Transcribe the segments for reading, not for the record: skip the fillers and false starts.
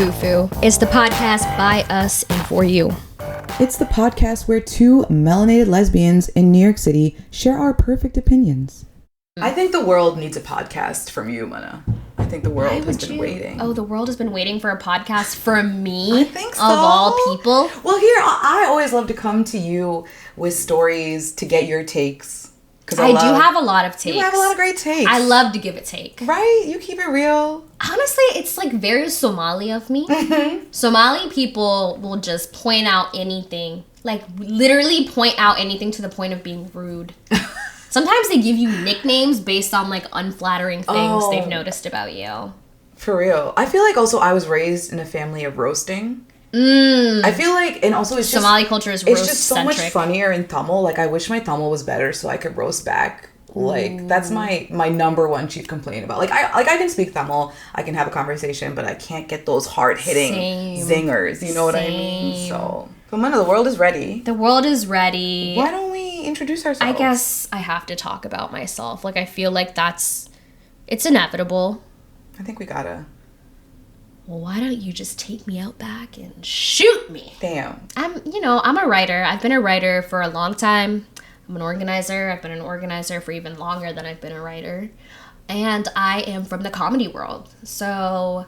Foo. It's the podcast by us and for you. It's the podcast where two melanated lesbians in New York City share our perfect opinions. I think the world needs a podcast from you, Mana. I think the world has been waiting. Oh, the world has been waiting for a podcast from me? I think so. Of all people? Well, here, I always love to come to you with stories to get your takes. I do have a lot of takes. You have a lot of great takes. I love to give a take. Right? You keep it real. Honestly, it's like very Somali of me. Somali people will just point out anything. Like, literally point out anything to the point of being rude. Sometimes they give you nicknames based on, like, unflattering things they've noticed about you. For real. I feel like also I was raised in a family of roasting. I feel like, and also it's just Somali culture is roast-centric. It's just so much funnier in Tamil. Like, I wish my Tamil was better so I could roast back. Like, that's my number one chief complaint about. Like I can speak Tamil, I can have a conversation, but I can't get those hard-hitting zingers. You know what I mean? So, but Mana, the world is ready. The world is ready. Why don't we introduce ourselves? I guess I have to talk about myself. Like, I feel like it's inevitable. I think we gotta. Well, why don't you just take me out back and shoot me? Damn. I'm a writer. I've been a writer for a long time. I'm an organizer. I've been an organizer for even longer than I've been a writer. And I am from the comedy world. So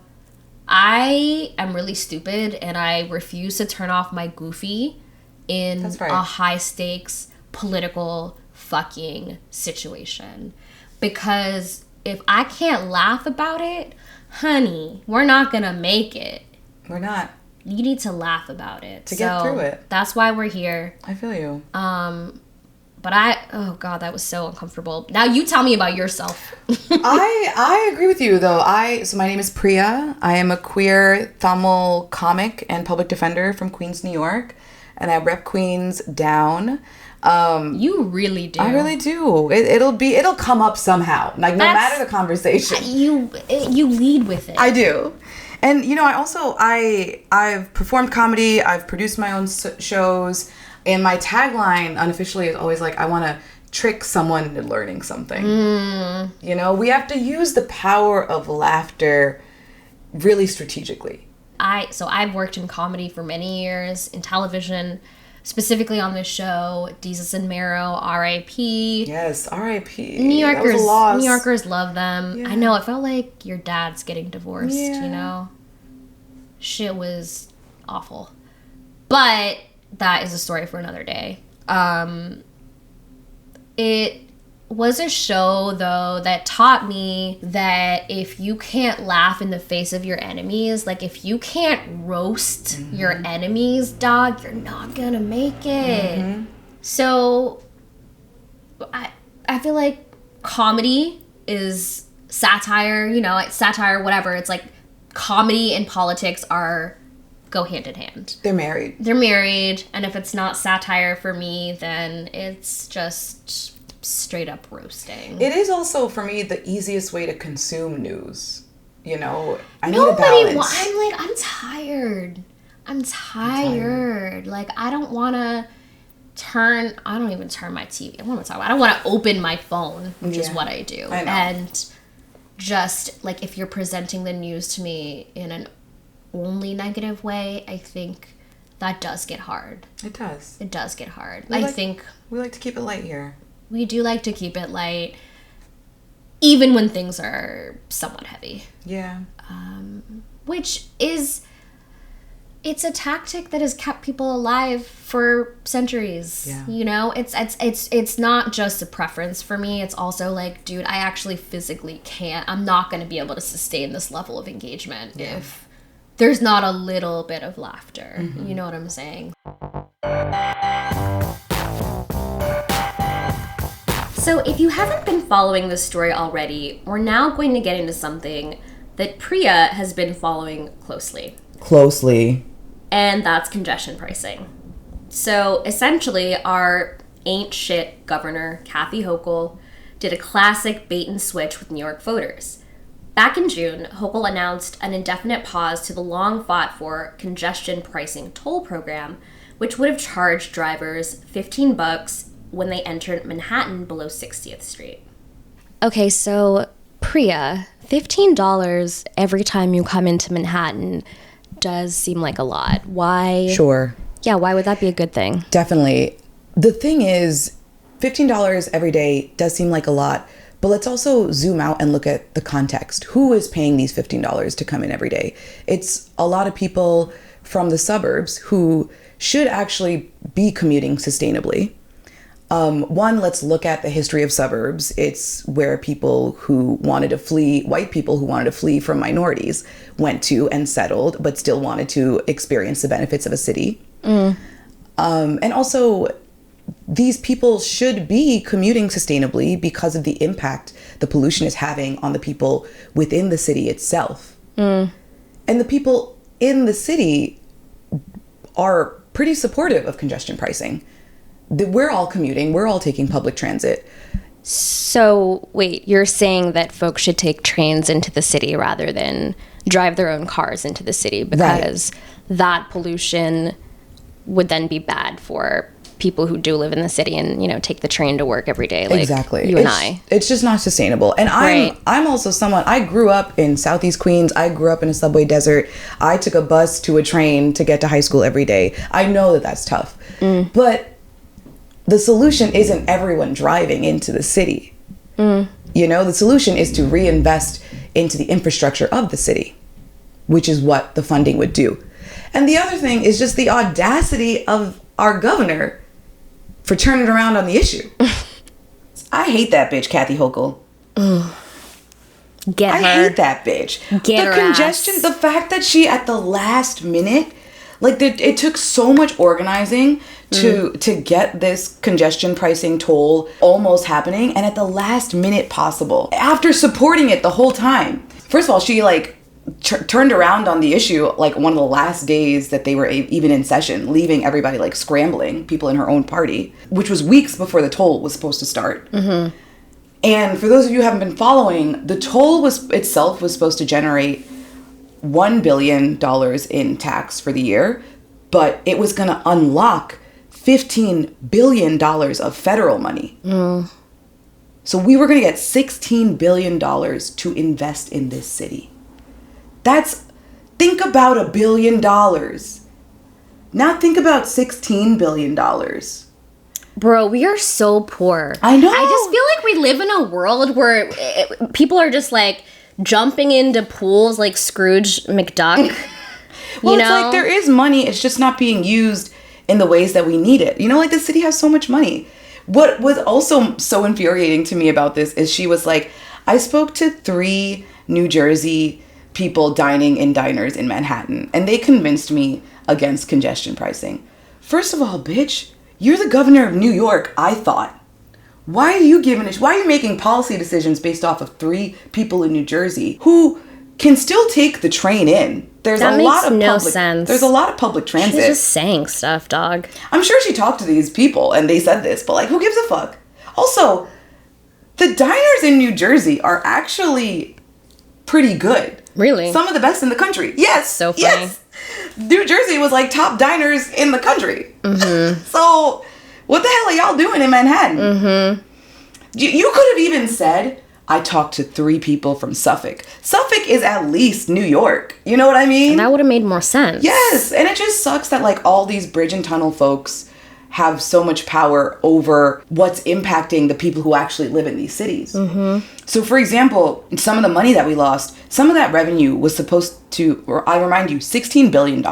I am really stupid and I refuse to turn off my goofy in a high stakes political fucking situation. Because if I can't laugh about it, honey, we're not gonna make it. We're not. You need to laugh about it. To get through it. That's why we're here. I feel you. But oh God, that was so uncomfortable. Now you tell me about yourself. I agree with you though. So my name is Priya. I am a queer Tamil comic and public defender from Queens, New York. And I rep Queens down. You really do. I really do. It'll come up somehow. Like, no matter the conversation. You lead with it. I do. And, I've performed comedy. I've produced my own shows. And my tagline, unofficially, is always like, I want to trick someone into learning something. We have to use the power of laughter really strategically. I've worked in comedy for many years, in television, specifically on this show, Jesus and Marrow, R.I.P. Yes, R.I.P. New Yorkers, that was a loss. New Yorkers love them. Yeah. I know, it felt like your dad's getting divorced, Shit was awful. But that is a story for another day. It was a show, though, that taught me that if you can't laugh in the face of your enemies, like if you can't roast your enemies, dog, you're not gonna make it. So I feel like comedy is satire, it's satire, whatever. It's like comedy and politics go hand in hand. They're married. And if it's not satire for me, then it's just straight up roasting. It is also, for me, the easiest way to consume news. I need a balance. I'm tired. I'm tired. Like, I don't even turn my TV. I don't want to open my phone, which is what I do. I know. And just, like, if you're presenting the news to me in an only negative way, I think that does get hard. It does. It does get hard. We like to keep it light here. We do like to keep it light, even when things are somewhat heavy. Yeah. Which is, it's a tactic that has kept people alive for centuries. Yeah. It's not just a preference for me. It's also like, dude, I actually physically can't. I'm not going to be able to sustain this level of engagement if there's not a little bit of laughter. You know what I'm saying? So if you haven't been following this story already, we're now going to get into something that Priya has been following closely. And that's congestion pricing. So essentially, our ain't shit governor, Kathy Hochul, did a classic bait and switch with New York voters. Back in June, Hochul announced an indefinite pause to the long-fought-for congestion pricing toll program, which would have charged drivers $15 when they entered Manhattan below 60th Street. Okay, so Priya, $15 every time you come into Manhattan, does seem like a lot. Why? Sure. Yeah, why would that be a good thing? Definitely. The thing is, $15 every day does seem like a lot, but let's also zoom out and look at the context. Who is paying these $15 to come in every day? It's a lot of people from the suburbs who should actually be commuting sustainably. One, let's look at the history of suburbs. It's where people who wanted to flee, white people who wanted to flee from minorities, went to and settled, but still wanted to experience the benefits of a city. And also, these people should be commuting sustainably because of the impact the pollution is having on the people within the city itself. And the people in the city are pretty supportive of congestion pricing. We're all commuting. We're all taking public transit. So, wait, you're saying that folks should take trains into the city rather than drive their own cars into the city because that pollution would then be bad for people who do live in the city and, you know, take the train to work every day like exactly. you and I. It's just not sustainable. And I'm also someone, I grew up in Southeast Queens. I grew up in a subway desert. I took a bus to a train to get to high school every day. I know that that's tough. But the solution isn't everyone driving into the city. You know, the solution is to reinvest into the infrastructure of the city, which is what the funding would do. And the other thing is just the audacity of our governor for turning around on the issue. I hate that bitch, Kathy Hochul. Get her. I hate that bitch. Get her the congestion, the fact that she at the last minute, like it took so much organizing to get this congestion pricing toll almost happening, and at the last minute possible, after supporting it the whole time. First of all, she like turned around on the issue like one of the last days that they were even in session, leaving everybody like scrambling, people in her own party, which was weeks before the toll was supposed to start. And for those of you who haven't been following, the toll itself was supposed to generate $1 billion in tax for the year, but it was going to unlock $15 billion of federal money. So we were going to get $16 billion to invest in this city. Think about $1 billion. Now think about $16 billion. Bro, we are so poor. I know. I just feel like we live in a world where people are just like jumping into pools like Scrooge McDuck. Well, you it's know? like there is money, it's just not being used in the ways that we need it. You know, like the city has so much money. What was also so infuriating to me about this is she was like, I spoke to 3 New Jersey people dining in diners in Manhattan, and they convinced me against congestion pricing. First of all, bitch, you're the governor of New York, I thought. Why are you making policy decisions based off of 3 people in New Jersey who can still take the train in? There's that a makes lot of no public, sense. There's a lot of public transit. She's just saying stuff, dog. I'm sure she talked to these people and they said this, but like, who gives a fuck? Also, the diners in New Jersey are actually pretty good. Really? Some of the best in the country. Yes. So funny. Yes. New Jersey was like top diners in the country. So what the hell are y'all doing in Manhattan? You could have even said, I talked to 3 people from Suffolk. Suffolk is at least New York. You know what I mean? And that would have made more sense. Yes. And it just sucks that like all these bridge and tunnel folks have so much power over what's impacting the people who actually live in these cities. So for example, some of the money that we lost, some of that revenue was supposed to, or I remind you, $16 billion.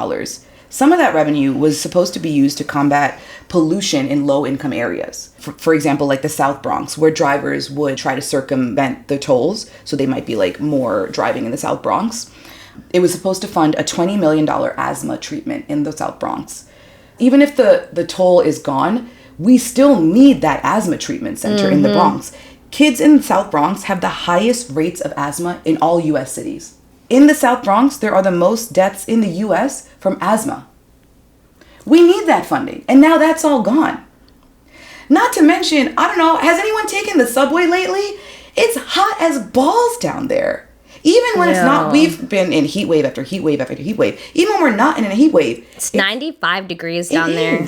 Some of that revenue was supposed to be used to combat pollution in low-income areas. For example, like the South Bronx, where drivers would try to circumvent the tolls, so they might be like more driving in the South Bronx. It was supposed to fund a $20 million asthma treatment in the South Bronx. Even if the toll is gone, we still need that asthma treatment center in the Bronx. Kids in the South Bronx have the highest rates of asthma in all U.S. cities. In the South Bronx, there are the most deaths in the U.S. from asthma. We need that funding, and now that's all gone. Not to mention, I don't know, has anyone taken the subway lately? It's hot as balls down there. Even when it's not, we've been in heat wave after heat wave after heat wave. Even when we're not in a heat wave. It's 95 degrees down there.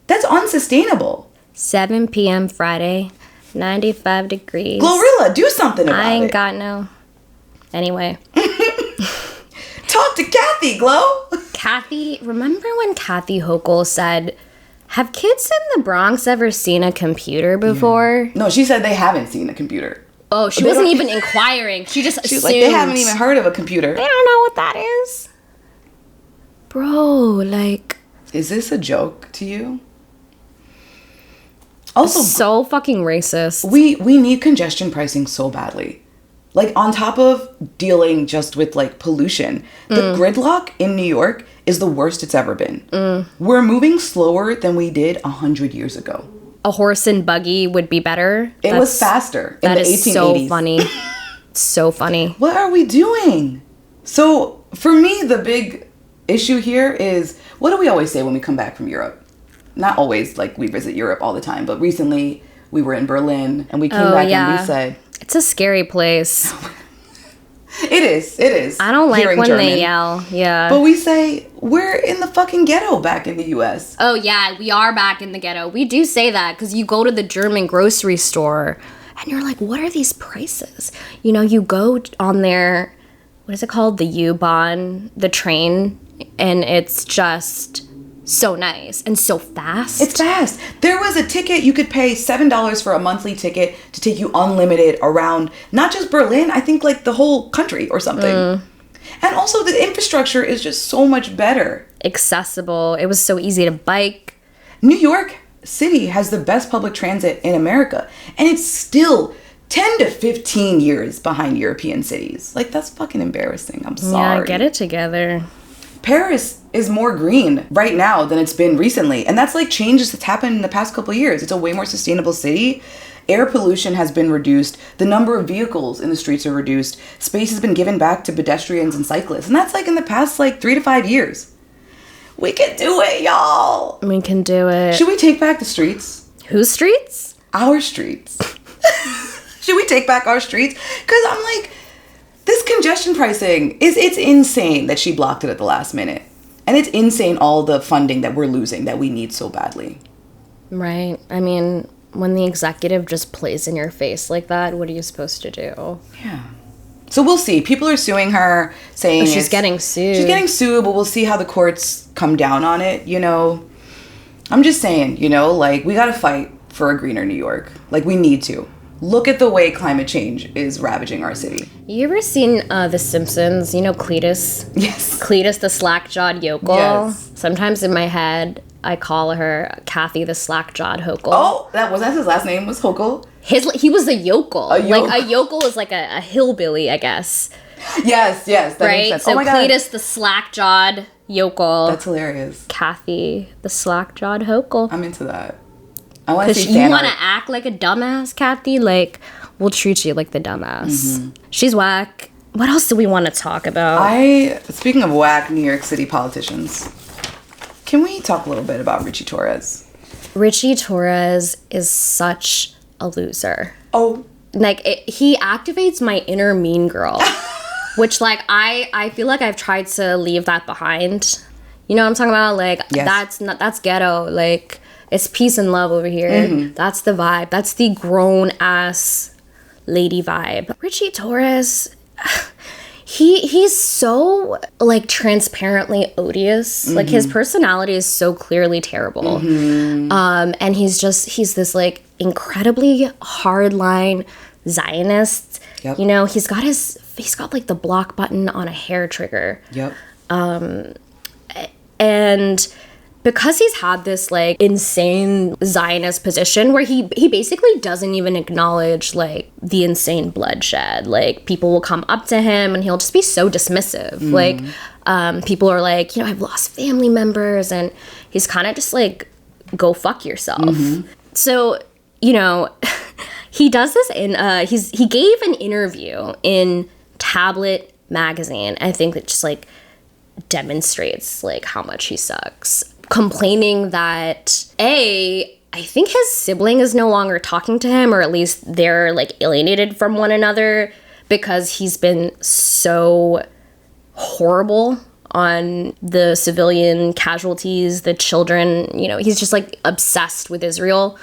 That's unsustainable. 7 p.m. Friday, 95 degrees. Glorilla, do something about it. I ain't got no. Anyway. Talk to Kathy, Glow. Remember when Kathy Hochul said, have kids in the Bronx ever seen a computer before? Yeah. No, she said they haven't seen a computer. Oh, she wasn't even inquiring. She just assumed. She's like, they haven't even heard of a computer. They don't know what that is. Bro, like... Is this a joke to you? Also, so fucking racist. We need congestion pricing so badly. Like, on top of dealing just with, like, pollution, the gridlock in New York is the worst it's ever been. We're moving slower than we did 100 years ago. A horse and buggy would be better. It was faster in the 1880s. That is so funny. So funny. What are we doing? So, for me, the big issue here is, what do we always say when we come back from Europe? Not always, like, we visit Europe all the time, but recently we were in Berlin and we came back and we said... It's a scary place. It is. I don't like when German. They yell. Yeah. But we say, we're in the fucking ghetto back in the U.S. Oh, yeah, we are back in the ghetto. We do say that because you go to the German grocery store and you're like, what are these prices? You know, you go on their, what is it called? The U-Bahn, the train, and it's just... so nice and so fast. It's fast. There was a ticket, you could pay $7 for a monthly ticket to take you unlimited around, not just Berlin, I think like the whole country or something. And also the infrastructure is just so much better. Accessible. It was so easy to bike. New York City has the best public transit in America, and it's still 10 to 15 years behind European cities. Like, that's fucking embarrassing. I'm sorry. Yeah, get it together. Paris is more green right now than it's been recently. And that's like changes that's happened in the past couple of years. It's a way more sustainable city. Air pollution has been reduced. The number of vehicles in the streets are reduced. Space has been given back to pedestrians and cyclists. And that's like in the past like 3 to 5 years. We can do it, y'all. We can do it. Should we take back the streets? Whose streets? Our streets. Should we take back our streets? Because I'm like... This congestion pricing, it's insane that she blocked it at the last minute. And it's insane all the funding that we're losing that we need so badly. Right. I mean, when the executive just plays in your face like that, what are you supposed to do? Yeah. So we'll see. People are suing her, saying she's getting sued. She's getting sued, but we'll see how the courts come down on it, you know. I'm just saying, you know, like, we gotta fight for a greener New York. Like, we need to. Look at the way climate change is ravaging our city. You ever seen The Simpsons? You know Cletus? Yes. Cletus the slack-jawed yokel? Yes. Sometimes in my head, I call her Kathy the slack-jawed Hochul. Oh, that his last name was Hochul? He was a yokel. Like, a yokel is like a hillbilly, I guess. Yes, that right? makes sense. So oh my God. Cletus the slack-jawed yokel. That's hilarious. Kathy the slack-jawed Hochul. I'm into that. I want to see you want to act like a dumbass, Kathy? Like, we'll treat you like the dumbass. Mm-hmm. She's whack. What else do we want to talk about? Speaking of whack New York City politicians, can we talk a little bit about Ritchie Torres? Ritchie Torres is such a loser. Oh. Like, he activates my inner mean girl, which, like, I feel like I've tried to leave that behind. You know what I'm talking about? Like, yes. That's ghetto. Like... It's peace and love over here. Mm-hmm. That's the vibe. That's the grown-ass lady vibe. Ritchie Torres, he's so, like, transparently odious. Mm-hmm. Like, his personality is so clearly terrible. Mm-hmm. And he's this, like, incredibly hardline Zionist. Yep. You know, he's got like, the block button on a hair trigger. Yep. And... because he's had this, like, insane Zionist position where he basically doesn't even acknowledge, like, the insane bloodshed. Like, people will come up to him and he'll just be so dismissive. Mm. Like, people are like, you know, I've lost family members. And he's kind of just like, go fuck yourself. Mm-hmm. So, you know, he does this he gave an interview in Tablet magazine. I think that just, like, demonstrates, like, how much he sucks. Complaining that, I think his sibling is no longer talking to him, or at least they're, like, alienated from one another because he's been so horrible on the civilian casualties, the children, you know, he's just, like, obsessed with Israel.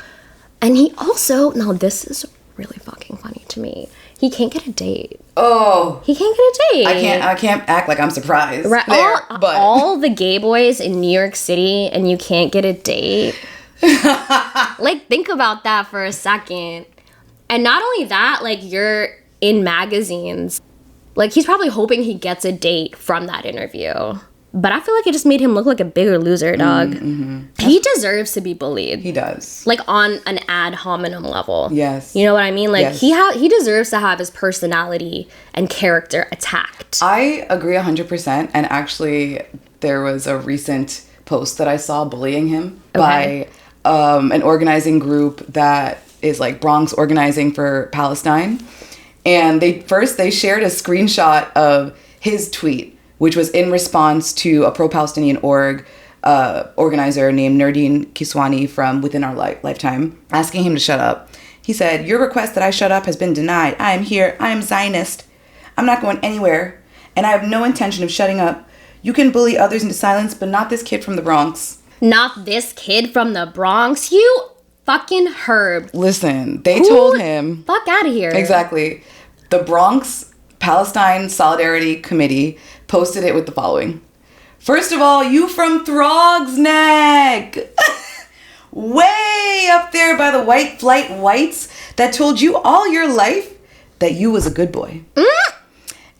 And he also, now this is really fucking funny to me, he can't get a date. Oh. He can't get a date. I can't act like I'm surprised. Right. There, but all the gay boys in New York City and you can't get a date. Like, think about that for a second. And not only that, like, you're in magazines. Like, he's probably hoping he gets a date from that interview. But I feel like it just made him look like a bigger loser, dog. He deserves to be bullied. He does. Like, on an ad hominem level. Yes. You know what I mean? Like, yes. he deserves to have his personality and character attacked. I agree 100%. And actually, there was a recent post that I saw bullying him by an organizing group that is like Bronx Organizing for Palestine. And they shared a screenshot of his tweet, which was in response to a pro-Palestinian organizer named Nurdin Kiswani from Within Our Lifetime, asking him to shut up. He said, "Your request that I shut up has been denied. I am here. I am Zionist. I'm not going anywhere. And I have no intention of shutting up. You can bully others into silence, but not this kid from the Bronx." Not this kid from the Bronx? You fucking herb. Listen, they told him... Fuck out of here. Exactly. The Bronx Palestine Solidarity Committee posted it with the following. "First of all, you from Throg's Neck. Way up there by the white flight whites that told you all your life that you was a good boy.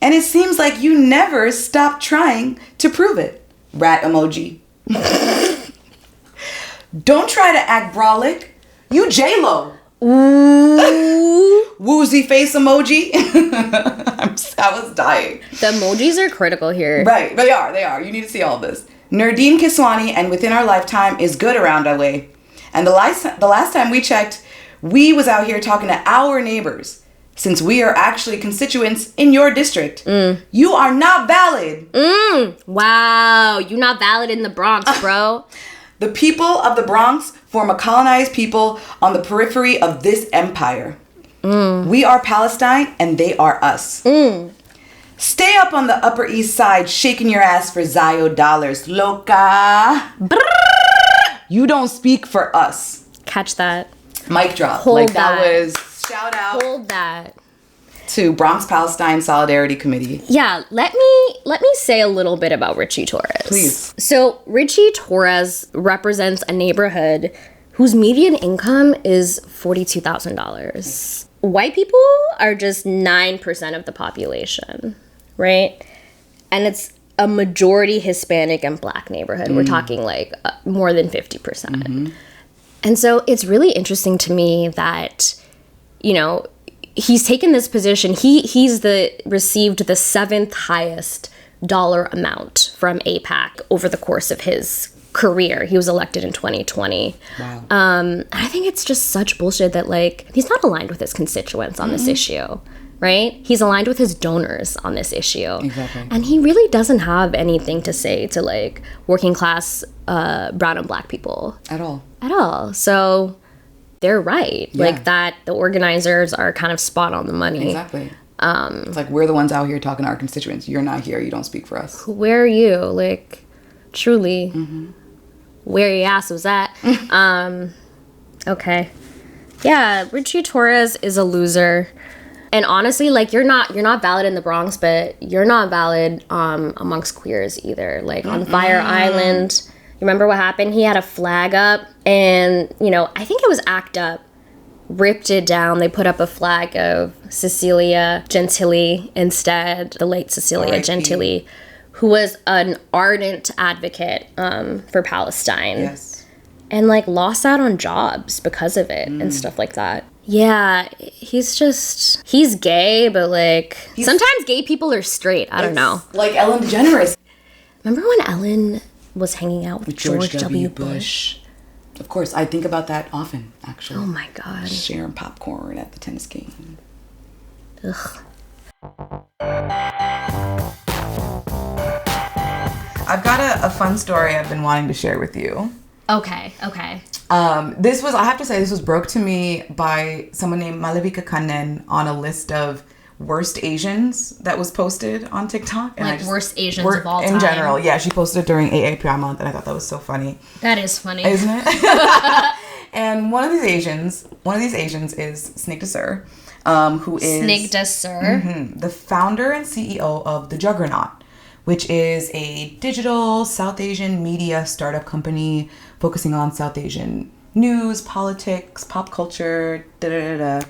And it seems like you never stopped trying to prove it. Rat emoji. Don't try to act brolic. You J-Lo. Woozy face emoji." I was dying. The emojis are critical here. Right, they are. You need to see all of this. Nurdin Kiswani and Within Our Lifetime is good around LA. And the last time we checked, we was out here talking to our neighbors, since we are actually constituents in your district. You are not valid. Wow, you not valid in the Bronx, bro. The people of the Bronx form a colonized people on the periphery of this empire. We are Palestine and they are us. Stay up on the Upper East Side shaking your ass for Zio dollars, loca. You don't speak for us. Catch that. Mic drop. Hold that was shout out. Hold that. To Bronx Palestine Solidarity Committee. Yeah, let me say a little bit about Ritchie Torres. Please. So Ritchie Torres represents a neighborhood whose median income is $42,000. White people are just 9% of the population, right? And it's a majority Hispanic and Black neighborhood. We're talking like more than 50%. And so it's really interesting to me that, you know, he's taken this position. He's received the 7th highest dollar amount from AIPAC over the course of his career. He was elected in 2020. Wow. I think it's just such bullshit that, like, he's not aligned with his constituents on this issue, right? He's aligned with his donors on this issue. Exactly. And he really doesn't have anything to say to, like, working class brown and Black people. At all. So they're right. Yeah. Like, that the organizers are kind of spot on the money. Exactly. It's like, we're the ones out here talking to our constituents. You're not here. You don't speak for us. Where are you? Like, truly, where your ass was at. Okay. Yeah, Ritchie Torres is a loser. And honestly, like, you're not valid in the Bronx, but you're not valid amongst queers either. Like, on Fire Island, you remember what happened? He had a flag up, and, you know, I think it was ACT UP, ripped it down. They put up a flag of Cecilia Gentili instead, the late Cecilia Gentili, who was an ardent advocate for Palestine. Yes. And, like, lost out on jobs because of it and stuff like that. Yeah, he's gay, but, like, sometimes gay people are straight. I don't know. Like Ellen DeGeneres. Remember when Ellen was hanging out with George W. Bush? Of course, I think about that often, actually. Oh my God. Sharing popcorn at the tennis game. Ugh. I've got a fun story I've been wanting to share with you. Okay. I have to say, this was broke to me by someone named Malavika Kannen on a list of worst Asians that was posted on TikTok. And like, worst Asians of all time. In general, yeah. She posted it during AAPI month, and I thought that was so funny. That is funny. Isn't it? And one of these Asians is Snake Desir. who is Snigdha Sir, the founder and CEO of The Juggernaut, which is a digital South Asian media startup company focusing on South Asian news, politics, pop culture, They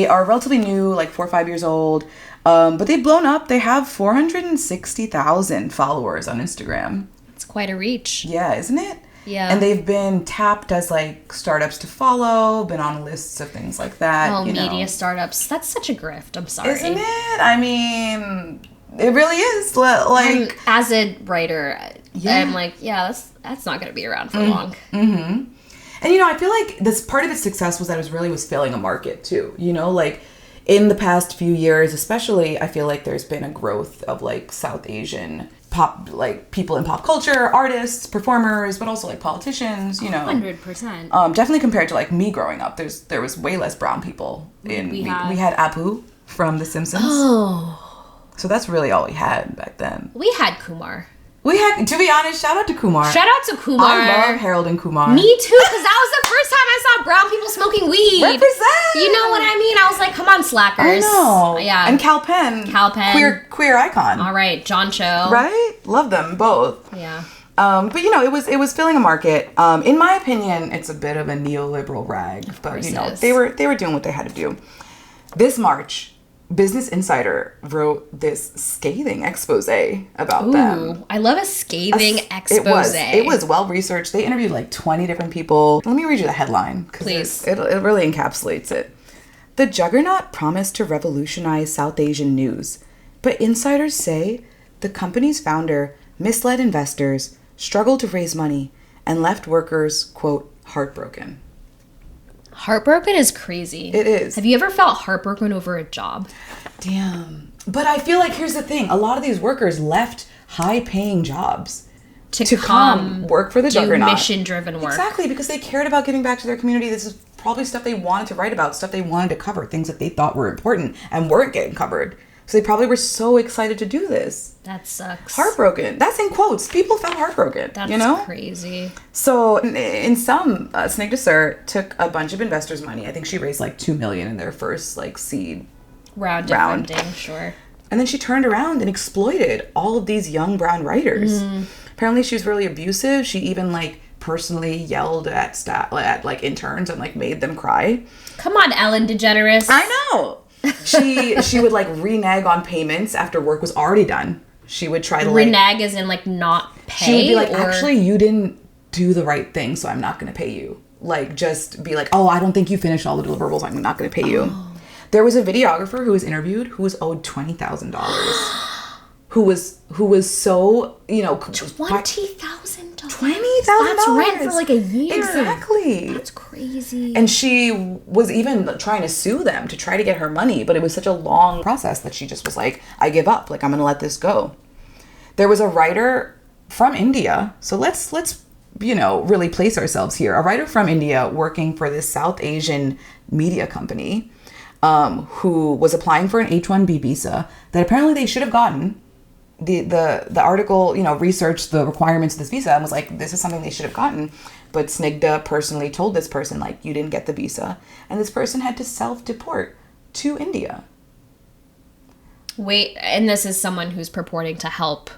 are relatively new, like 4 or 5 years old, but they've blown up. They have 460,000 followers on Instagram. It's quite a reach. Yeah, isn't it? Yeah. And they've been tapped as like startups to follow, been on lists of things like that. Oh, media startups. That's such a grift. I'm sorry. Isn't it? I mean, it really is. Like, as a writer, yeah. I'm like, yeah, that's not going to be around for long. Mm-hmm. And, you know, I feel like this part of its success was that it really was filling a market, too. You know, like, in the past few years, especially, I feel like there's been a growth of, like, South Asian pop, like, people in pop culture, artists, performers, but also, like, politicians, you know. 100%. Definitely compared to, like, me growing up, there was way less brown people. We had Apu from The Simpsons. Oh. So that's really all we had back then. We had Kumar. We had, to be honest, shout out to Kumar. Shout out to Kumar. I love Harold and Kumar. Me too, because that was the first time I saw brown people smoking weed. Represent! You know what I mean? I was like, come on, slackers. I know. Yeah. And Cal Penn. Queer icon. All right, John Cho. Right? Love them both. Yeah. But you know, it was filling a market. In my opinion, it's a bit of a neoliberal rag. But you know, they were doing what they had to do. This March, Business Insider wrote this scathing expose about them. I love a scathing expose. It was well researched. They interviewed like 20 different people. Let me read you the headline. Please. It really encapsulates it. The Juggernaut promised to revolutionize South Asian news, but insiders say the company's founder misled investors, struggled to raise money, and left workers, quote, heartbroken. Heartbroken is crazy. It is. Have you ever felt heartbroken over a job? Damn. But I feel like here's the thing. A lot of these workers left high-paying jobs to come work for the Juggernaut. Mission-driven work. Exactly, because they cared about giving back to their community. This is probably stuff they wanted to write about, stuff they wanted to cover, things that they thought were important and weren't getting covered. So they probably were so excited to do this. That sucks. Heartbroken. That's in quotes. People felt heartbroken. That's you know? crazy. So in some, Snigdha Sir took a bunch of investors' money. I think she raised like $2 million in their first like seed round. Funding, sure. And then she turned around and exploited all of these young brown writers. Apparently she was really abusive. She even like personally yelled at like interns and like made them cry. Come on, Ellen DeGeneres. I know. She would like renege on payments after work was already done. She would try to renege as in like not pay. She would be like, actually, you didn't do the right thing, so I'm not going to pay you. Like, just be like, oh, I don't think you finished all the deliverables. I'm not going to pay you. There was a videographer who was interviewed who was owed $20,000. who was so, you know, $20,000. $20,000. That's rent for like a year. Exactly. That's crazy. And she was even trying to sue them to try to get her money, but it was such a long process that she just was like, I give up. Like, I'm going to let this go. There was a writer from India. So let's you know, really place ourselves here. A writer from India working for this South Asian media company who was applying for an H-1B visa that apparently they should have gotten. The article, you know, researched the requirements of this visa and was like, this is something they should have gotten. But Snigdha personally told this person, like, you didn't get the visa. And this person had to self-deport to India. Wait, and this is someone who's purporting to help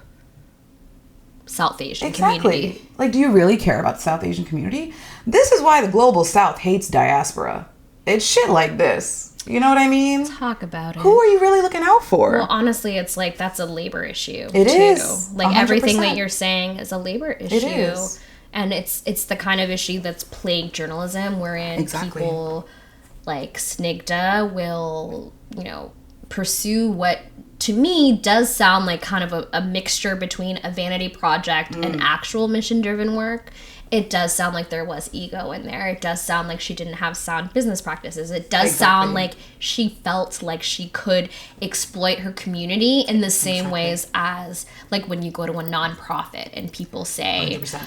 South Asian community. Community. Like, do you really care about the South Asian community? This is why the global South hates diaspora. It's shit like this. You know what I mean? Talk about it. Who are you really looking out for? Well, honestly, it's like that's a labor issue. It is. Like 100%. Everything that you're saying is a labor issue. It is. And it's the kind of issue that's plagued journalism, wherein people like Snigdha will, you know, pursue what to me does sound like kind of a mixture between a vanity project and actual mission-driven work. It does sound like there was ego in there. It does sound like she didn't have sound business practices. It does sound like she felt like she could exploit her community in the same ways as like when you go to a nonprofit and people say, 100%.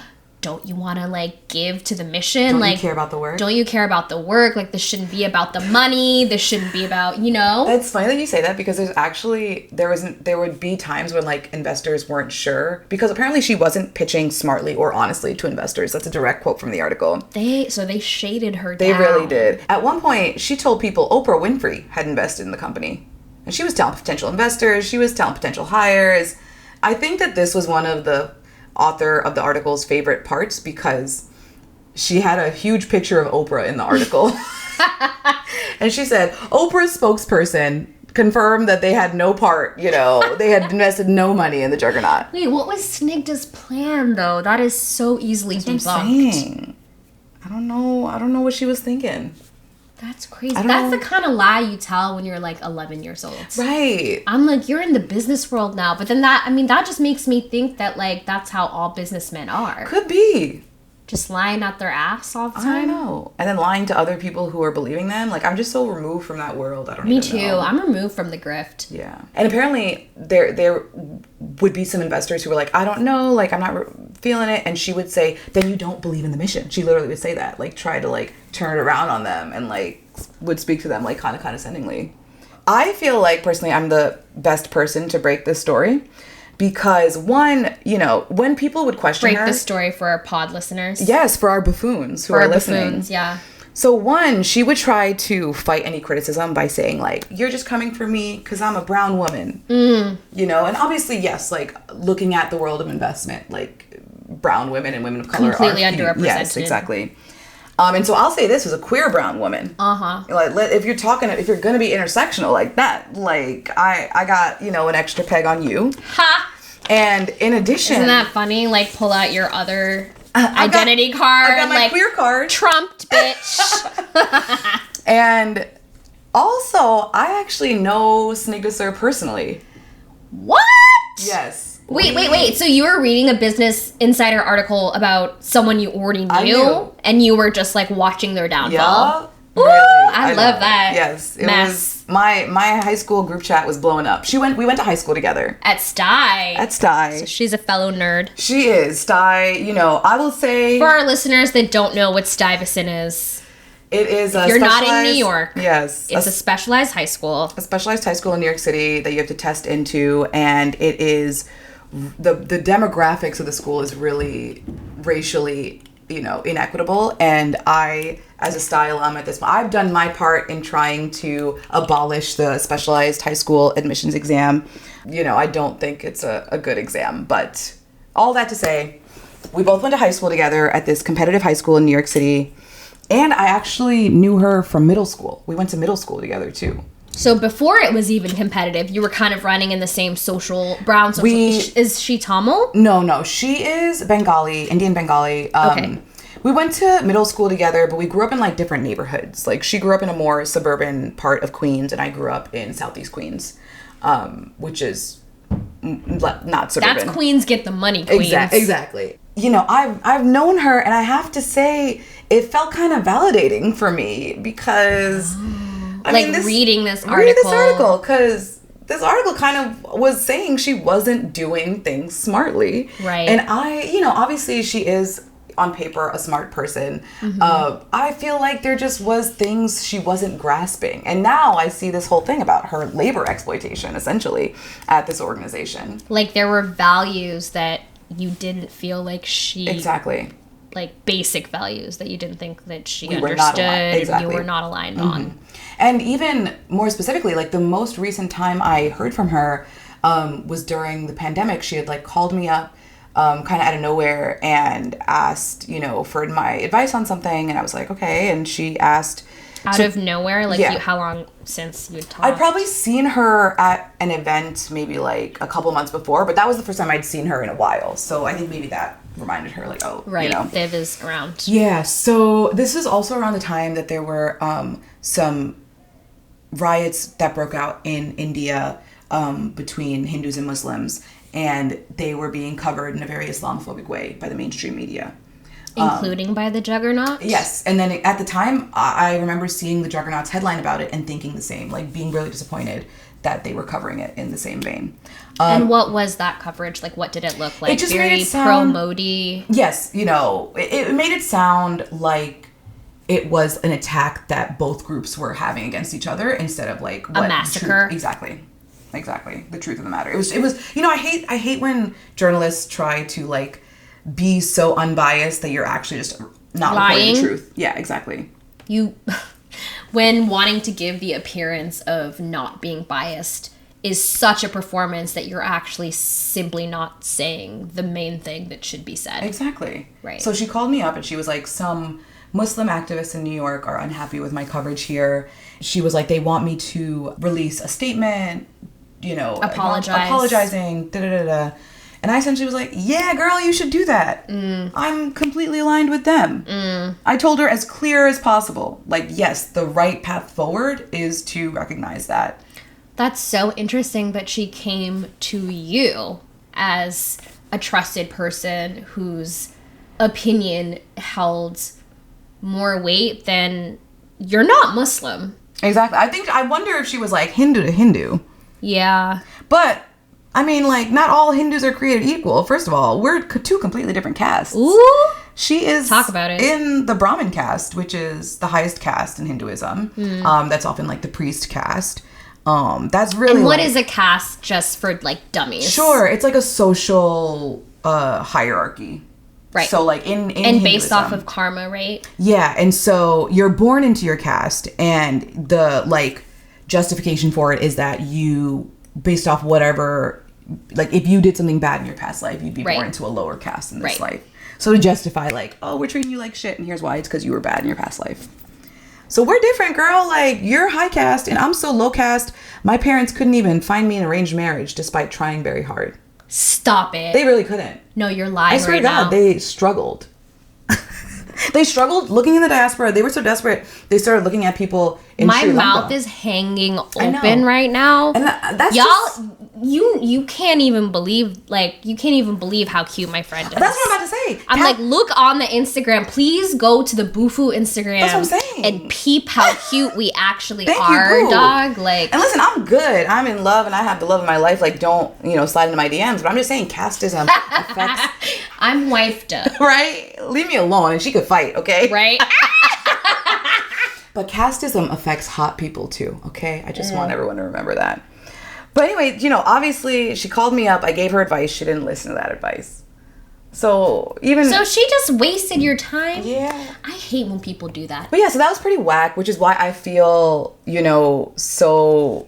don't you want to, like, give to the mission? Don't like, you care about the work? Don't you care about the work? Like, this shouldn't be about the money. This shouldn't be about, you know? It's funny that you say that, because there would be times when, like, investors weren't sure, because apparently she wasn't pitching smartly or honestly to investors. That's a direct quote from the article. So they shaded her They down. really did. At one point, she told people Oprah Winfrey had invested in the company. And she was telling potential investors, she was telling potential hires. I think that this was one of the author of the article's favorite parts, because she had a huge picture of Oprah in the article. And she said, Oprah's spokesperson confirmed that they had no part, you know, they had invested no money in the juggernaut. Wait, what was Snigdha's plan, though? That is so easily debunked. That's what I'm saying. I don't know what she was thinking. That's crazy. That's the kind of lie you tell when you're, like, 11 years old. Right. I'm like, you're in the business world now. But then that just makes me think that, like, that's how all businessmen are. Could be. Just lying out their ass all the time. I know. And then lying to other people who are believing them. Like, I'm just so removed from that world. I don't Me even too. know. I'm removed from the grift. Yeah. And apparently there would be some investors who were like, I don't know, like, I'm not feeling it. And she would say, then you don't believe in the mission. She literally would say that, like, try to, like, turn it around on them, and, like, would speak to them, like, kind of condescendingly. I feel like, personally, I'm the best person to break this story, because, one, you know, when people would question her... Break the story for our pod listeners. Yes, for our buffoons who are listening. Buffoons, yeah. So, one, she would try to fight any criticism by saying, like, you're just coming for me because I'm a brown woman. You know, and obviously, yes, like, looking at the world of investment, like, brown women and women of color completely are... underrepresented. Yes, exactly. And so I'll say this as a queer brown woman. Like, if you're going to be intersectional like that, like, I got, you know, an extra peg on you. Ha! And in addition... Isn't that funny? Like, pull out your other identity card. I got my like, queer card. Trumped, bitch. And also, I actually know Snigdha Sir personally. What? Yes. Wait. So you were reading a Business Insider article about someone you already I knew, knew. And you were just, like, watching their downfall? Yeah. Ooh, Really, I love that. Yes. It mess. was my high school group chat was blowing up. We went to high school together. At Sty. So She's a fellow nerd. she is. Sty, you know, I will say... For our listeners that don't know what Stuyvesant is, It is a you're not in specialized- New York. Yes. It's a specialized high school. A specialized high school in New York City that you have to test into, and it is... The demographics of the school is really racially, you know, inequitable, and I, as a Sty alum at this point, I've done my part in trying to abolish the specialized high school admissions exam. You know, I don't think it's a good exam, but all that to say, we both went to high school together at this competitive high school in New York City, and I actually knew her from middle school. We went to middle school together, too. So before it was even competitive, you were kind of running in the same brown social... Is she Tamil? No. She is Bengali, Indian Bengali. Okay. We went to middle school together, but we grew up in, like, different neighborhoods. Like, she grew up in a more suburban part of Queens, and I grew up in Southeast Queens, which is not suburban. That's Queens get the money, Queens. Exactly. You know, I've known her, and I have to say, it felt kind of validating for me, because... reading this article. Reading this article, because this article kind of was saying she wasn't doing things smartly. Right. And obviously she is, on paper, a smart person. I feel like there just was things she wasn't grasping. And now I see this whole thing about her labor exploitation, essentially, at this organization. Like, there were values that you didn't feel like she... Exactly. Like, basic values that you didn't think that she We were not aligned. understood. Exactly. You were not aligned on. And even more specifically, like, the most recent time I heard from her was during the pandemic. She had, like, called me up kind of out of nowhere and asked, you know, for my advice on something. And I was like, okay. And she asked... Out of nowhere? Like, Yeah. how long since you had talked? I'd probably seen her at an event maybe, like, a couple months before. But that was the first time I'd seen her in a while. So I think maybe that reminded her, like, oh, Right, you know. Viv is around. Yeah, so this is also around the time that there were some riots that broke out in India between Hindus and Muslims, and they were being covered in a very Islamophobic way by the mainstream media. Including by the Juggernaut? Yes, and then at the time, I remember seeing the Juggernaut's headline about it and thinking the same, like, being really disappointed that they were covering it in the same vein. And what was that coverage? Like, what did it look like? It just Very made it sound, pro-Modi? Yes, you know, it made it sound like it was an attack that both groups were having against each other instead of like a massacre. Exactly. The truth of the matter. It was. You know, I hate when journalists try to like be so unbiased that you're actually just not reporting the truth. Yeah, exactly. When wanting to give the appearance of not being biased is such a performance that you're actually simply not saying the main thing that should be said. Exactly. Right. So she called me up and she was like, some Muslim activists in New York are unhappy with my coverage here. She was like, they want me to release a statement, you know, apologizing, da-da-da-da. And I essentially was like, yeah, girl, you should do that. I'm completely aligned with them. I told her as clear as possible, like, yes, the right path forward is to recognize that. That's so interesting that she came to you as a trusted person whose opinion held more weight than you're not Muslim. Exactly. I wonder if she was like Hindu to Hindu. Yeah. But I mean, like, not all Hindus are created equal. First of all, we're two completely different castes. Ooh. She is Talk about it. In the Brahmin caste, which is the highest caste in Hinduism. That's often like the priest caste. That's really. And what is a caste, just for like dummies? Sure, it's like a social hierarchy. Right. So like in and based off of karma, right? Yeah, and so you're born into your caste, and the like justification for it is that you, based off whatever, like if you did something bad in your past life, you'd be born into a lower caste in this life. So to justify like, oh, we're treating you like shit, and here's why: it's because you were bad in your past life. So we're different, girl. Like, you're high caste and I'm so low caste. My parents couldn't even find me an arranged marriage despite trying very hard. Stop it. They really couldn't. No, you're lying. I swear to God, they struggled. They struggled looking in the diaspora. They were so desperate. They started looking at people in Sri Lanka. My mouth is hanging open right now. And that's y'all, just... you can't even believe, like, you can't even believe how cute my friend is. That's what I'm about to say. I'm like, look on the Instagram. Please go to the Bufu Instagram. That's what I'm saying. And peep how cute we actually Thank are, you, dog. Like, and listen, I'm good. I'm in love and I have the love of my life. Like, don't, slide into my DMs. But I'm just saying casteism affects... I'm wifed up. Right? Leave me alone and she could fight, okay? Right? But casteism affects hot people too, okay? I just want everyone to remember that. But anyway, obviously she called me up. I gave her advice. She didn't listen to that advice. So she just wasted your time? Yeah. I hate when people do that. But yeah, so that was pretty whack, which is why I feel, so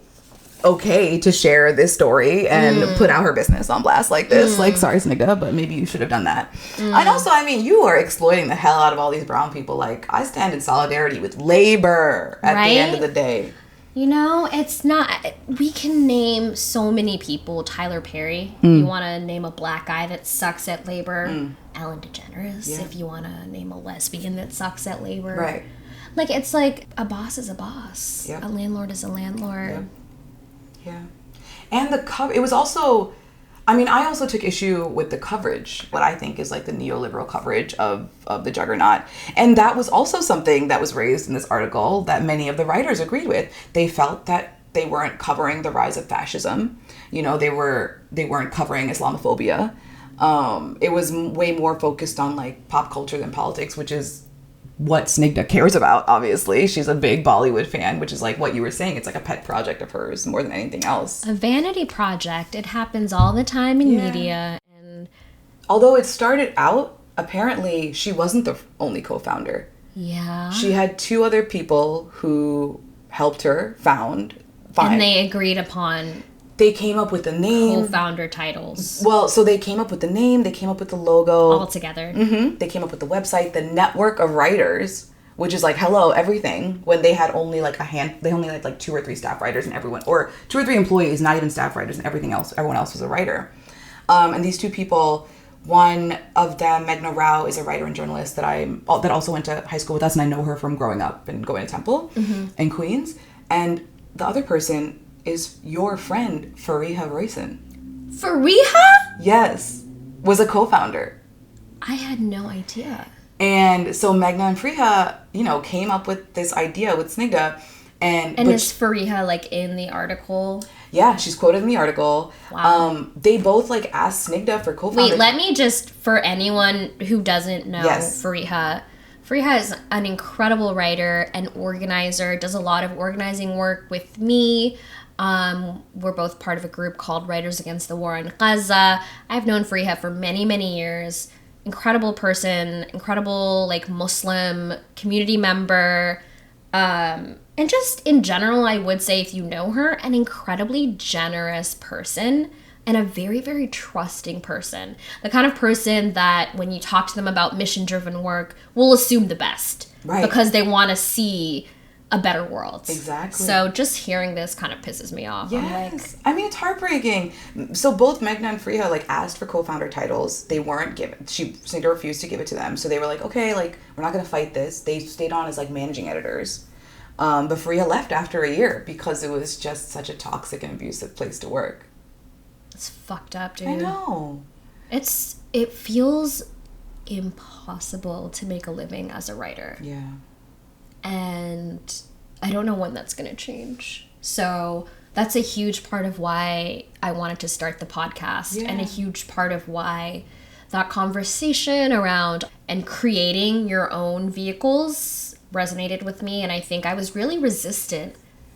okay to share this story and put out her business on blast like this. Like, sorry, Snigga, but maybe you should have done that. And also, you are exploiting the hell out of all these brown people. Like, I stand in solidarity with labor at the end of the day. It's not... We can name so many people. Tyler Perry. You want to name a black guy that sucks at labor. Ellen DeGeneres. Yeah. If you want to name a lesbian that sucks at labor. Right. Like, it's like a boss is a boss. Yep. A landlord is a landlord. Yep. Yeah. And the cover... It was also... I also took issue with the coverage, what I think is like the neoliberal coverage of the juggernaut. And that was also something that was raised in this article that many of the writers agreed with. They felt that they weren't covering the rise of fascism. They weren't covering Islamophobia. It was way more focused on like pop culture than politics, which is what Snigda cares about, obviously. She's a big Bollywood fan, which is like what you were saying. It's like a pet project of hers more than anything else. A vanity project. It happens all the time in media. And although it started out, apparently she wasn't the only co-founder. Yeah. She had two other people who helped her found. And they agreed upon... They came up with the name. Co-founder titles. Well, so they came up with the name. They came up with the logo. All together. Mm-hmm. They came up with the website, the network of writers, which is like, hello, everything. When they had only like they only had like 2 or 3 staff writers and everyone, or 2 or 3 employees, not even staff writers, and everyone else was a writer. And these two people, one of them, Meghna Rao, is a writer and journalist that also went to high school with us, and I know her from growing up and going to Temple in Queens. And the other person is your friend, Fariha Royson. Fariha? Yes. Was a co-founder. I had no idea. And so Meghna and Fariha, came up with this idea with Snigda. And is Fariha, like, in the article? Yeah, she's quoted in the article. Wow. They both like asked Snigdha for co-founder. Wait, let me just, for anyone who doesn't know Fariha is an incredible writer and organizer, does a lot of organizing work with me. We're both part of a group called Writers Against the War in Gaza. I've known Fariha for many, many years. Incredible person, incredible like Muslim community member. And just in general, I would say, if you know her, an incredibly generous person and a very, very trusting person. The kind of person that when you talk to them about mission-driven work will assume the best. Right. Because they want to see a better world. Exactly. So just hearing this kind of pisses me off. Yes. I mean, it's heartbreaking. So both Meghna and Fariha like asked for co-founder titles. They weren't given. Snigdha refused to give it to them. So they were like, okay, like we're not going to fight this. They stayed on as like managing editors. But Fariha left after a year because it was just such a toxic and abusive place to work. It's fucked up, dude. I know. It feels impossible to make a living as a writer. Yeah. And I don't know when that's going to change. So that's a huge part of why I wanted to start the podcast, and a huge part of why that conversation around and creating your own vehicles resonated with me. And I think I was really resistant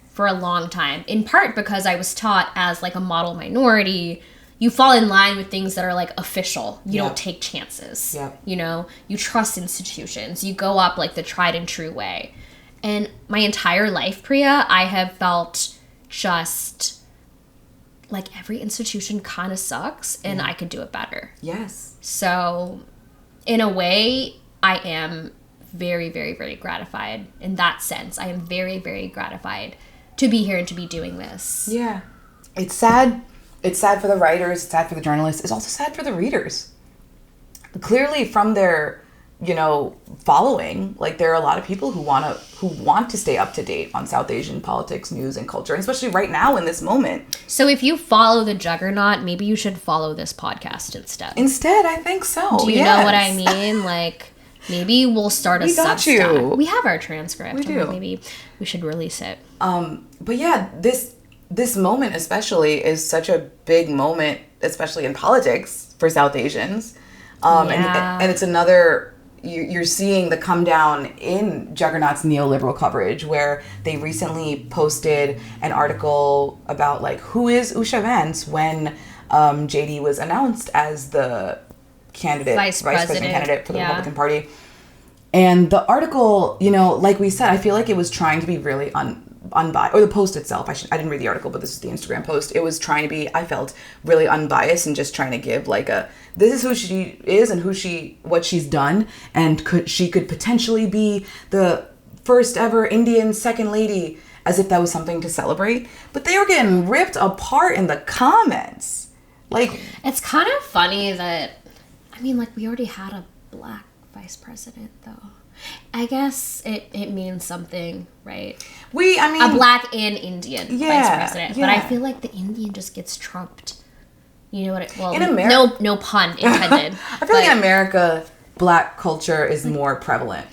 for a long time, in part because I was taught as like a model minority, you fall in line with things that are like official. You don't take chances. You know, you trust institutions. You go up like the tried and true way. And my entire life, Priya, I have felt just like every institution kind of sucks and I could do it better. Yes. So in a way, I am very, very, very gratified in that sense. I am very, very gratified to be here and to be doing this. Yeah. It's sad. It's sad for the writers. It's sad for the journalists. It's also sad for the readers. Clearly from their, you know, following, like there are a lot of people who want to stay up to date on South Asian politics, news, and culture, and especially right now in this moment. So if you follow the juggernaut, maybe you should follow this podcast instead. Instead, I think so. Do you know what I mean? Like, maybe we'll start a Substack. We have our transcript. We do. Maybe we should release it. But yeah, this moment especially is such a big moment, especially in politics for South Asians. And it's another, you're seeing the come down in Juggernaut's neoliberal coverage, where they recently posted an article about like who is Usha Vance when JD was announced as the candidate, vice president candidate for the Republican Party. And the article, you know, like we said, I feel like it was trying to be really unbiased, or the post itself. I didn't read the article, but this is the Instagram post. It was trying to be, I felt, really unbiased and just trying to give like this is who she is and what she's done, and she could potentially be the first ever Indian second lady, as if that was something to celebrate. But they were getting ripped apart in the comments. Like, it's kind of funny that, I mean, like, we already had a black vice president, though. I guess it means something, right? A black and Indian vice president. Yeah. But I feel like the Indian just gets trumped. You know what? Well, in America, no pun intended. I feel like in America, black culture is more prevalent.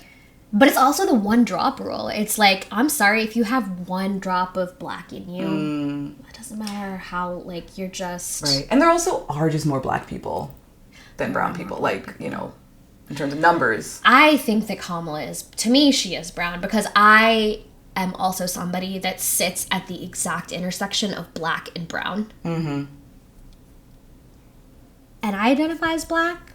But it's also the one drop rule. It's like, I'm sorry, if you have one drop of black in you, it doesn't matter how, like, you're just... Right. And there also are just more black people than brown people. Like, you know, in terms of numbers. I think that Kamala is, to me, she is brown, because I am also somebody that sits at the exact intersection of black and brown. Mm-hmm. And I identify as black,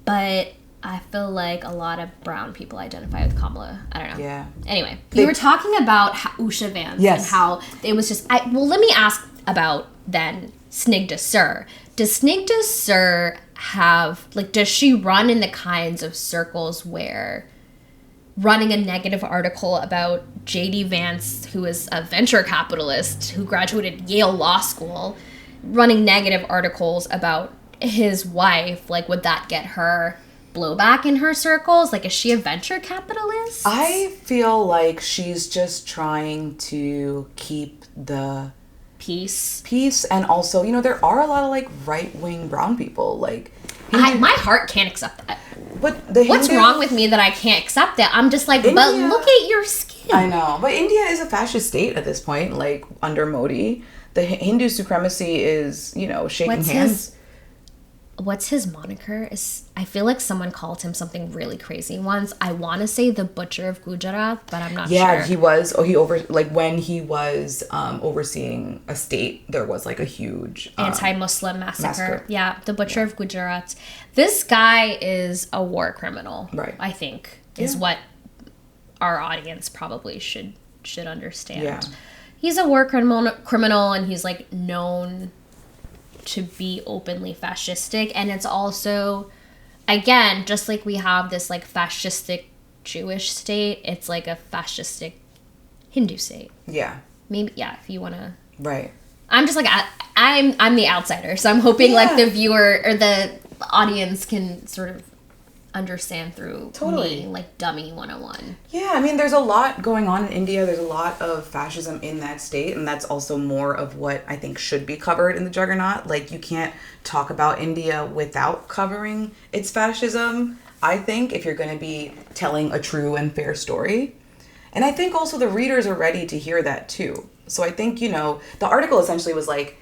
but I feel like a lot of brown people identify with Kamala. I don't know. Yeah. Anyway, you were talking about Usha Vance and how it was just... well, let me ask about then Snigdha Sur. Does Snigdha Sur have... like, does she run in the kinds of circles where running a negative article about J.D. Vance, who is a venture capitalist who graduated Yale Law School, running negative articles about his wife, like, would that get her blowback in her circles? Like, is she a venture capitalist? I feel like she's just trying to keep the peace, and also, you know, there are a lot of like right-wing brown people, like my heart can't accept that. But what's wrong with me that I can't accept that? I'm just like, India, but look at your skin. I know, but India is a fascist state at this point, like under Modi. the Hindu supremacy is, you know, shaking hands. What's his moniker? I feel like someone called him something really crazy once. I want to say the Butcher of Gujarat, but I'm not sure. Yeah, he was. When he was overseeing a state, there was like a huge anti-Muslim massacre. Yeah, the Butcher of Gujarat. This guy is a war criminal. Right. I think is what our audience probably should understand. Yeah. He's a war criminal, and he's like known to be openly fascistic, and it's also, again, just like we have this like fascistic Jewish state, it's like a fascistic Hindu state. Yeah. Maybe, yeah, if you want to. Right. I'm just like, I'm the outsider, so I'm hoping like the viewer or the audience can sort of understand through me, like dummy 101. Yeah, I mean, there's a lot going on in India. There's a lot of fascism in that state, and that's also more of what I think should be covered in the Juggernaut. Like, you can't talk about India without covering its fascism, I think, if you're going to be telling a true and fair story. And I think also the readers are ready to hear that too. So I think, you know, the article essentially was like,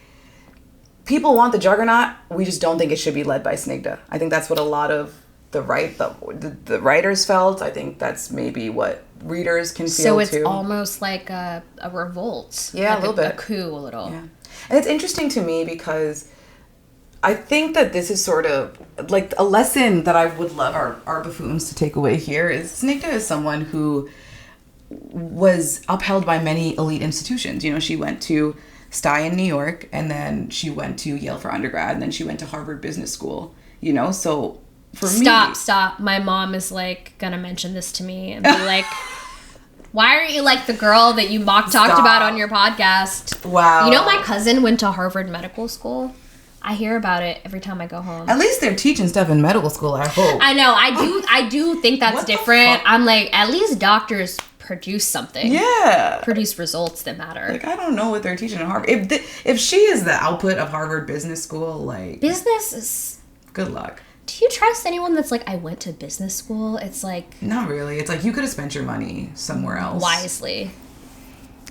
people want the Juggernaut, we just don't think it should be led by Snigdha. I think that's what a lot of the writers felt. I think that's maybe what readers can feel too. So it's almost like a revolt. Yeah, like a little bit. A coup, a little. Yeah. And it's interesting to me because I think that this is sort of like a lesson that I would love our buffoons to take away here is Snigdha is someone who was upheld by many elite institutions. You know, she went to STY in New York, and then she went to Yale for undergrad, and then she went to Harvard Business School, you know, so for Stop. My mom is like gonna mention this to me and be like, why aren't you like the girl that you talked about on your podcast? Wow. You know, my cousin went to Harvard Medical School. I hear about it every time I go home. At least they're teaching stuff in medical school, I hope. I know. I do think that's different. I'm like, at least doctors produce something. Yeah. Produce results that matter. Like, I don't know what they're teaching at Harvard. If she is the output of Harvard Business School, like... Business is... Good luck. Do you trust anyone that's like, I went to business school? It's like... Not really. It's like, you could have spent your money somewhere else. Wisely.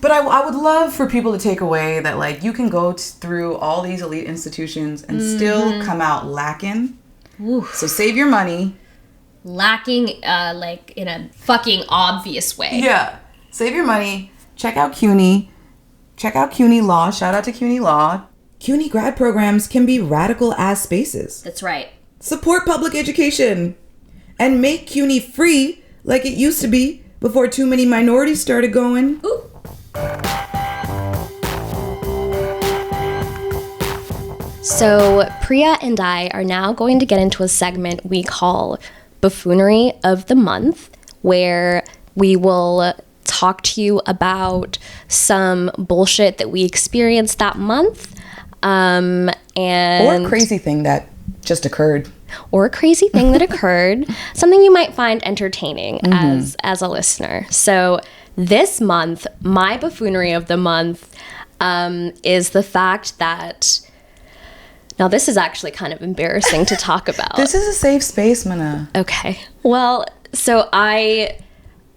But I would love for people to take away that, like, you can go through all these elite institutions and still come out lacking. Oof. So save your money. Lacking, like, in a fucking obvious way. Yeah. Save your money. Check out CUNY. Check out CUNY Law. Shout out to CUNY Law. CUNY grad programs can be radical-ass spaces. That's right. Support public education. And make CUNY free like it used to be before too many minorities started going. Ooh. So Priya and I are now going to get into a segment we call Buffoonery of the Month, where we will talk to you about some bullshit that we experienced that month. And or a crazy thing that just occurred. Or a crazy thing that occurred. Something you might find entertaining as a listener. So this month, my buffoonery of the month is the fact that... Now, this is actually kind of embarrassing to talk about. This is a safe space, Mana. Okay. Well, so I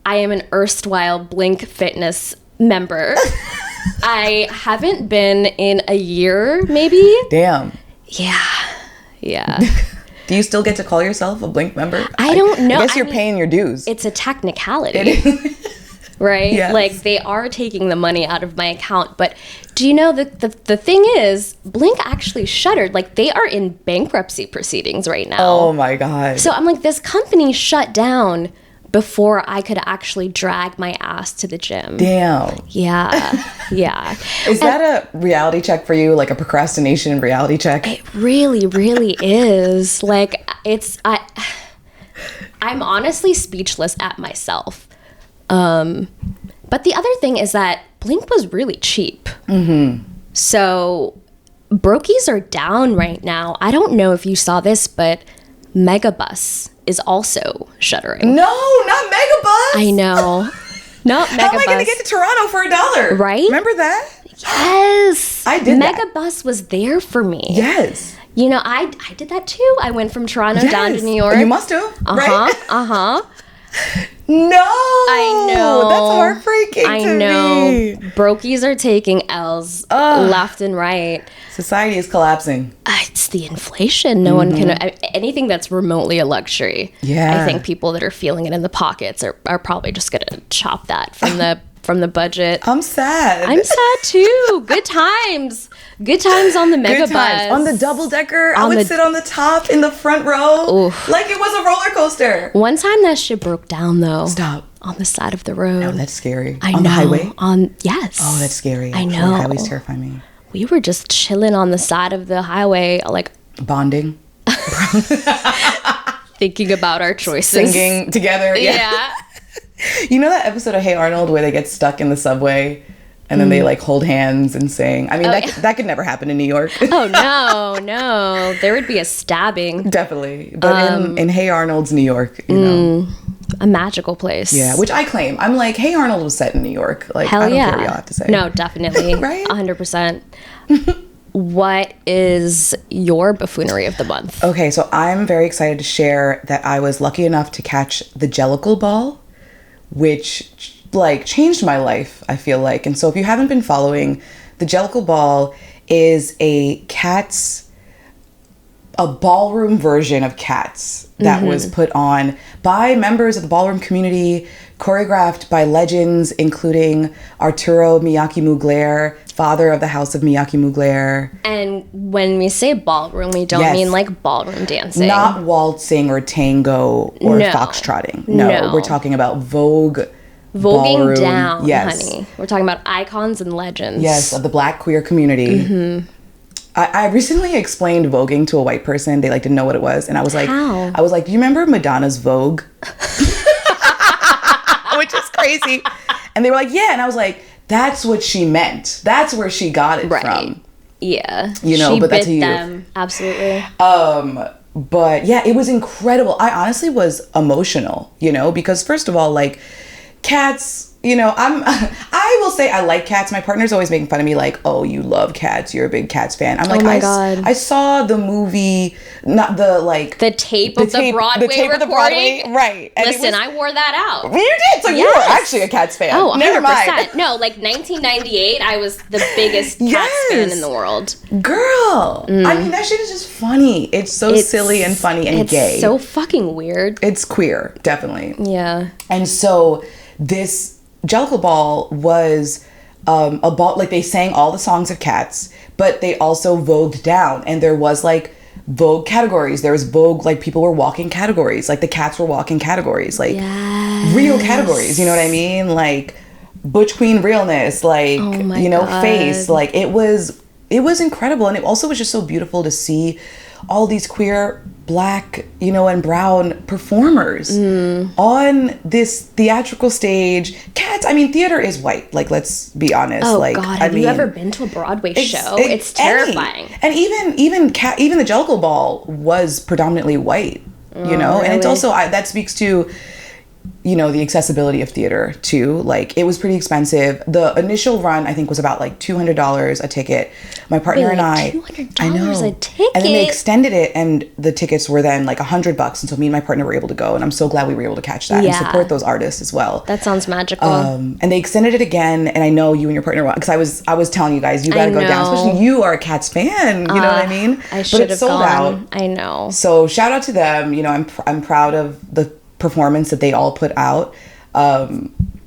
am an erstwhile Blink Fitness member. I haven't been in a year, maybe. Damn. Yeah. Do you still get to call yourself a Blink member? I don't know. I guess you're paying your dues. It's a technicality. Right? Yes. Like, they are taking the money out of my account. But do you know that the thing is, Blink actually shuttered. Like, they are in bankruptcy proceedings right now. Oh, my God. So I'm like, this company shut down before I could actually drag my ass to the gym. Damn. Yeah. Is that a reality check for you? Like a procrastination reality check? It really, really is. Like, I'm honestly speechless at myself. But the other thing is that Blink was really cheap. Mm-hmm. So brokies are down right now. I don't know if you saw this, but Megabus is also shuttering. No, not Megabus. I know. No, Megabus. How am I going to get to Toronto for $1? Right? Remember that? Yes. I did Megabus was there for me. Yes. You know, I did that too. I went from Toronto down to New York. You must have, right? Uh-huh. No! I know. That's heartbreaking to me. Brokies are taking L's left and right. Society is collapsing. It's the inflation. No one can... anything that's remotely a luxury. Yeah. I think people that are feeling it in the pockets are probably just going to chop that from the budget. I'm sad. I'm sad too. Good times. Good times on the mega bus. On the double decker. I would sit on the top in the front row. Oof. Like it was a roller coaster. One time that shit broke down though. Stop. On the side of the road. No, that's scary. I on know. The highway? Yes. Oh, that's scary. I know. Highways terrify me. We were just chilling on the side of the highway, like bonding. Thinking about our choices. Singing together. Yeah. You know that episode of Hey Arnold where they get stuck in the subway and then they like hold hands and sing? I mean, that could never happen in New York. Oh, no. There would be a stabbing. Definitely. But in Hey Arnold's New York, you know. A magical place. Yeah, which I claim. I'm like, Hey Arnold was set in New York. Like, hell I don't yeah. care what y'all have to say. No, definitely. Right? 100%. What is your buffoonery of the month? Okay, so I'm very excited to share that I was lucky enough to catch the Jellicle Ball, which like changed my life, I feel like. And so if you haven't been following, the Jellicle Ball is a ballroom version of Cats that was put on by members of the ballroom community, choreographed by legends including Arturo Miyake Mugler, father of the House of Miyake Mugler. And when we say ballroom, we don't mean like ballroom dancing. Not waltzing or tango or foxtrotting. No, we're talking about voguing ballroom, down, honey. We're talking about icons and legends. Yes, of the Black queer community. I recently explained voguing to a white person. They like didn't know what it was, and I was like, do you remember Madonna's Vogue? Which is crazy. And they were like, yeah, and I was like, that's what she meant. That's where she got it from. Yeah, you know, but that's them. Absolutely. But yeah, it was incredible. I honestly was emotional, you know, because first of all, like Cats. You know, I will say I like Cats. My partner's always making fun of me like, oh, you love Cats. You're a big Cats fan. I'm like, God. I saw the movie, not the like... The tape of the Broadway recording? Of the Broadway, right. And listen, I wore that out. You did? So you were actually a Cats fan. Oh, 100%. Never mind. No, like 1998, I was the biggest Cats fan in the world. Girl. I mean, that shit is just funny. It's silly and funny and gay. It's so fucking weird. It's queer, definitely. Yeah. And so this... Jellicle Ball was a ball, like they sang all the songs of Cats, but they also vogued down, and there was like Vogue categories. There was Vogue, like people were walking categories, like the Cats were walking categories, like real categories, you know what I mean? Like Butch Queen realness, like, you know, God. Face, like it was incredible. And it also was just so beautiful to see all these queer Black, you know, and brown performers on this theatrical stage. Cats, I mean, theater is white. Like, let's be honest. Oh, like, God, have you ever been to a Broadway show? It's terrifying. And even the Jellicle Ball was predominantly white, you know? Really? And it's also, that speaks to, you know, the accessibility of theater too. Like, it was pretty expensive. The initial run, I think, was about like $200 a ticket. My partner and I, $200 a ticket. And then they extended it, and the tickets were then like $100. And so me and my partner were able to go, and I'm so glad we were able to catch that and support those artists as well. That sounds magical. And they extended it again, and I know you and your partner, because I was telling you guys, you got to go down. Especially you are a Cats fan. You know what I mean? I should have sold out. I know. So shout out to them. You know, I'm proud of the performance that they all put out.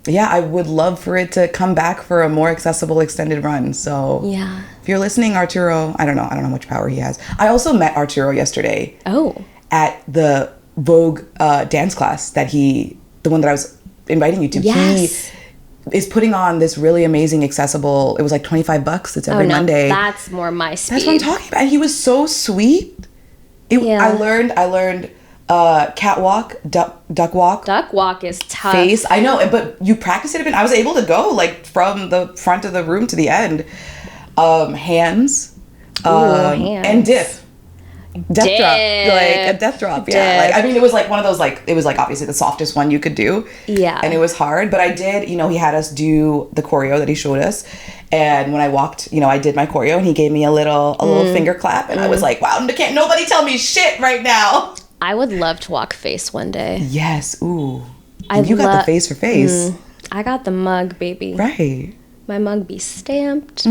Yeah, I would love for it to come back for a more accessible extended run. So yeah, if you're listening, Arturo, I don't know how much power he has. I also met Arturo yesterday. Oh, at the Vogue dance class the one that I was inviting you to. Yes. He is putting on this really amazing accessible. It was like $25. It's every Monday. That's more my speed. That's what I'm talking about. And he was so sweet. I learned. Catwalk, duck walk. Duck walk is tough. Face, I know, but you practice it a bit. I was able to go like from the front of the room to the end. Hands, hands. And dip. Death drop, like a death drop. Yeah, like I mean, it was like one of those it was like obviously the softest one you could do. Yeah, and it was hard, but I did. You know, he had us do the choreo that he showed us, and when I walked, you know, I did my choreo, and he gave me a little finger clap, and I was like, wow, can't nobody tell me shit right now. I would love to walk face one day. Yes. Ooh. You got the face for face. I got the mug, baby. Right. My mug be stamped.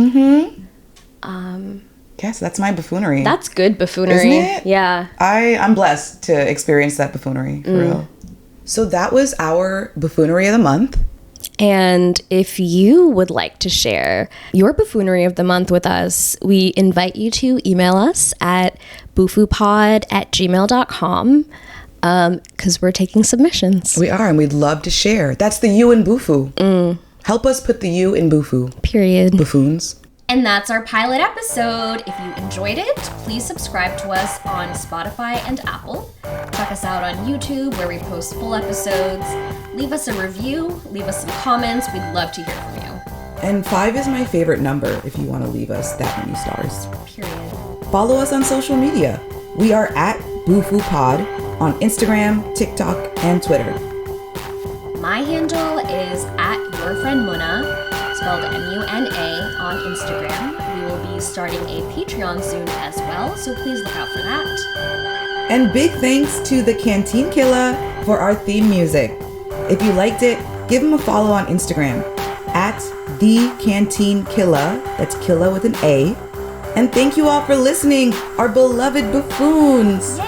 Yes, that's my buffoonery. That's good buffoonery. Isn't it? Yeah. I'm blessed to experience that buffoonery, for real. So that was our buffoonery of the month. And if you would like to share your buffoonery of the month with us, we invite you to email us at boofupod@gmail.com because we're taking submissions. We are, and we'd love to share. That's the you in boofoo. Help us put the you in boofoo. Period. Buffoons. And that's our pilot episode. If you enjoyed it, please subscribe to us on Spotify and Apple. Check us out on YouTube where we post full episodes. Leave us a review, leave us some comments. We'd love to hear from you. And 5 is my favorite number if you want to leave us that many stars. Period. Follow us on social media. We are at boofupod on Instagram, TikTok, and Twitter. My handle is at yourfriendmuna, spelled M-U-N-A, on Instagram. We will be starting a Patreon soon as well, so please look out for that. And big thanks to the Canteen Killa for our theme music. If you liked it, give him a follow on Instagram at the Canteen Killa. That's Killa with an A. And thank you all for listening, our beloved buffoons. Yay!